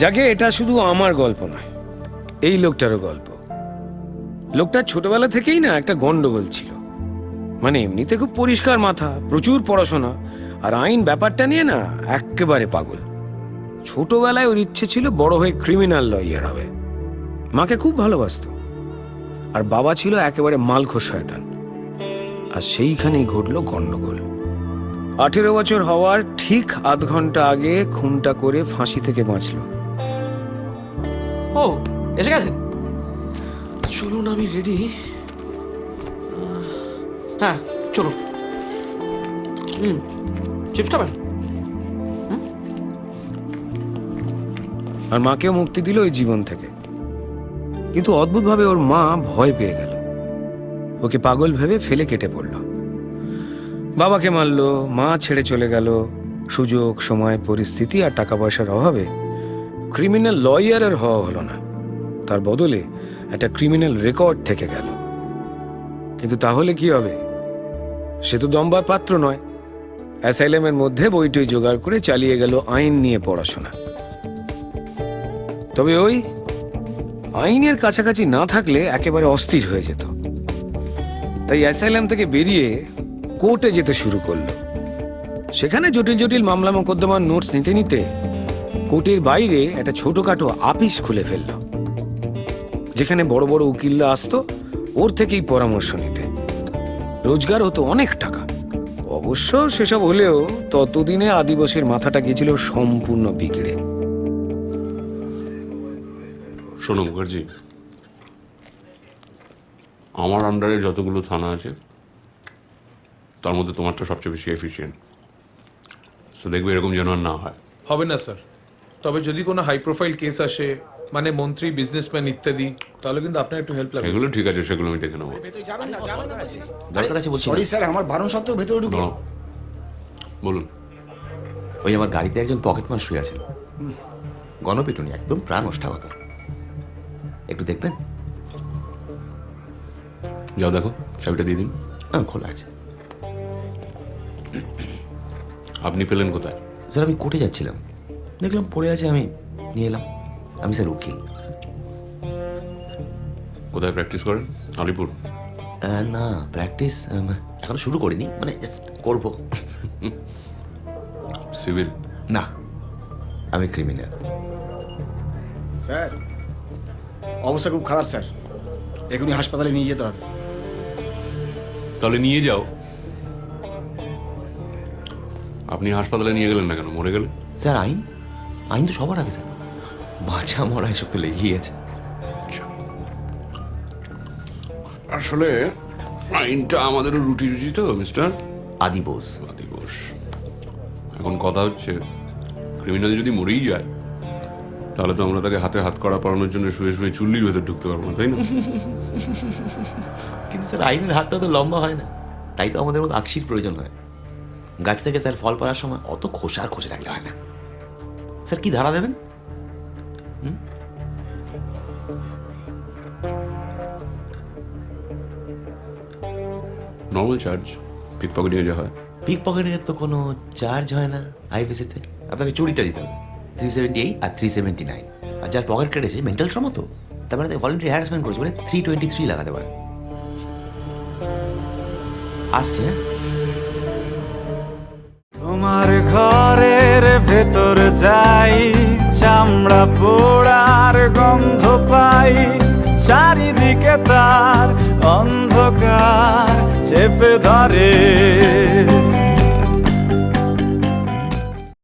যাকে এটা শুধু আমার গল্প নয়, এই লোকটারও গল্প। লোকটার ছোটবেলা থেকেই না একটা গন্ডগোল ছিল। মানে এমনিতে খুব পরিষ্কার মাথা, প্রচুর পড়াশোনা, আর আইন ব্যাপারটা নিয়ে না একেবারে পাগল। ছোটবেলায় ওর ইচ্ছে ছিল বড় হয়ে ক্রিমিনাল লয়ার হবে। মাকে খুব ভালোবাসতো, আর বাবা ছিল একেবারে মালখোর শয়তান। আর সেইখানেই ঘটল গন্ডগোল। 18 বছর হওয়ার ঠিক আধ ঘন্টা আগে খুনটা করে ফাঁসি থেকে বাঁচল। ও এসে গেছে। চলুন, আমি রেডি। হ্যাঁ চলো। চিপস খাবেন? আর মাকেও মুক্তি দিল ওই জীবন থেকে। কিন্তু অদ্ভুতভাবে ওর মা ভয় পেয়ে গেল, ওকে পাগল ভেবে ফেলে কেটে পড়ল। বাবাকে মারলো, মা ছেড়ে চলে গেল। সুযোগ, সময়, পরিস্থিতি আর টাকা পয়সার অভাবে ক্রিমিনাল লয়ারের হওয়া হলো না। তার বদলে একটা ক্রিমিনাল রেকর্ড থেকে গেল। কিন্তু তাহলে কি হবে? সে তো দমবার পাত্র নয়। অ্যাসাইলামের মধ্যে বইটই জোগাড় করে চালিয়ে গেল আইন নিয়ে পড়াশোনা। তবে ওই আইনের কাছাকাছি না থাকলে একেবারে অস্থির হয়ে যেত। তাই অ্যাসাইলাম থেকে বেরিয়ে কোর্টে যেতে শুরু করলো। সেখানে জটিল জটিল মামলা মোকদ্দমার নোটস নিতে নিতে কোর্টের বাইরে একটা ছোটখাটো আপিস খুলে ফেলল, যেখানে বড় বড় উকিলরা আসতো ওর থেকেই পরামর্শ নিতে। রোজগার হতো অনেক টাকা। অবশ্য সেসব হলেও ততদিনে আদিবাসীর মাথাটা গিয়েছিল সম্পূর্ণ বিগড়ে। শোনো মুখার্জি, আমার আন্ডারে যতগুলো থানা আছে তার মধ্যে তোমারটা সবচেয়ে বেশি এফিশিয়েন্ট। সো দেখবে এরকম যেন আর না হয়। হবে না স্যার, তবে যদি কোনো হাই প্রোফাইল কেস আসে, মানে মন্ত্রী, বিজনেসম্যান ইত্যাদি, তাহলে কিন্তু আপনার একটু হেল্প লাগবে। এগুলো ঠিক আছে, সেগুলো আমি দেখে নেবো। দরকার আছে বলছি। সরি স্যার, আমার বারণ সত্ত্বেও ভেতরে ঢুকে। No, বলুন। ওই আমার গাড়িতে একজন পকেটমার শুয়ে আছেন, গণপিটুনি, একদম প্রাণ ওষ্ঠাগত। একটু দেখবেন? যাও দেখো, চাবিটা দিয়ে দিন। হ্যাঁ খোলা আছে। আপনি পেলেন কোথায়? স্যার আমি কোর্টে যাচ্ছিলাম, দেখলাম পড়ে আছে, আমি নিয়ে এলাম। আমি স্যার উকিল। কোথায় প্র্যাকটিস করেন? আলিপুর? না, প্র্যাকটিস এখনো শুরু করিনি, মানে করবো। সিভিল? না, আমি ক্রিমিনাল। স্যার অবস্থা খুব খারাপ স্যার, এখনই হাসপাতালে নিয়ে যেতে হবে। তাহলে নিয়ে যাও। আপনি হাসপাতালে নিয়ে গেলেন না কেন? মরে গেলে? স্যার আইন আইন তো সবার আগে স্যার, বাঁচা মরা এসব তো লেগেই আছে। আসলে আইনটা আমাদের রুটি রুচি তো মিস্টার আদি বোস। আদি ঘোষ। এখন কথা হচ্ছে, ক্রিমিনাল যদি মরেই যায় তাহলে তো আমরা তাকে হাতে হাত কড়া পরানোর জন্য শুয়ে শুয়ে চুল্লির ভেতর ঢুকতে পারবো না, তাই না? কিন্তু স্যার আইনের হাতটা তো লম্বা হয় না, তাই তো আমাদের মতো আকশির প্রয়োজন হয়। গাছ থেকে স্যার ফল পড়ার সময় অত খোসা আর খোসা রাখলে হয় না। স্যার কি ধারা দেবেন? নর্মাল চার্জ, পিক পকেটিং যা হয়। পিক পকেটের তো কোনো চার্জ হয় না আইপিসিতে। আপনাকে চুরিটা দিতে হবে 378 আর 379। আর যার পকেট কেটেছে মেন্টাল ট্রমা, তো তার মানে ভলেন্টারি হ্যারাসমেন্ট করেছে, মানে 323 লাগাতে পারে। আসছে। তোমার ঘরের ভেতর যাই, চামড়া পোড়ার গন্ধ পাই, চারিদিকে তার অন্ধকার চেপে ধরে